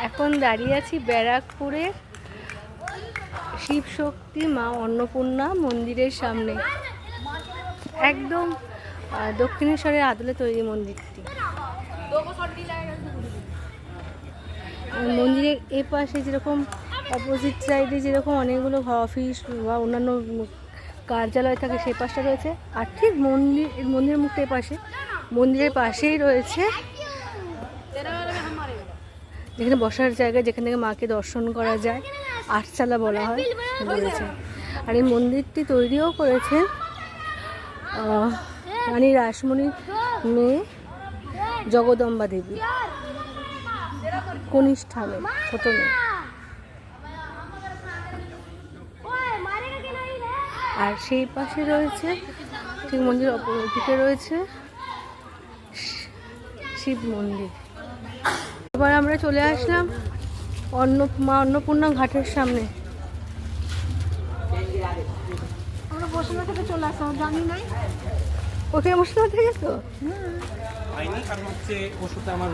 এখন দাঁড়িয়ে আছি ব্যারাকপুরে শিব শক্তি মা অন্নপূর্ণা মন্দিরের সামনে। একদম দক্ষিণেশ্বরের আদলে তৈরি মন্দিরটি। মন্দিরের এ পাশে যেরকম অপোজিট সাইডে যেরকম অনেকগুলো অফিস বা অন্যান্য কার্যালয় থাকে, সেই পাশটা রয়েছে। আর ঠিক মন্দিরের মুখের পাশে, মন্দিরের পাশেই রয়েছে যেখানে বসার জায়গা, যেখান থেকে মাকে দর্শন করা যায়, আটচালা বলা হয়, রয়েছে। আর এই মন্দিরটি তৈরিও করেছেন রানী রাসমণির মেয়ে জগদম্বা দেবী, কনিষ্ঠা মেয়ে, ছোট মেয়ে। আর সেই পাশে রয়েছে, ঠিক মন্দির অপরদিকে রয়েছে শিব মন্দির। এবার আমরা চলে আসলাম মা অন্নপূর্ণা ঘাটের সামনে। আমরা বসুন্ধরা থেকে চলে আসলাম, জানি নাই ওকে বসুন্ধরা থেকে তো হয়নি, কারণ হচ্ছে ওর সাথে আমার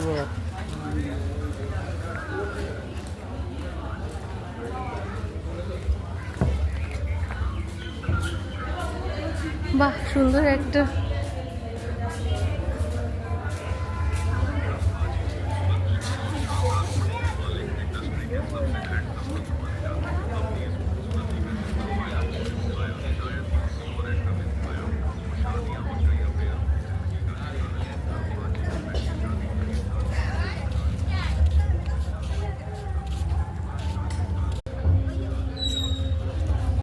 বাহ, সুন্দর একটা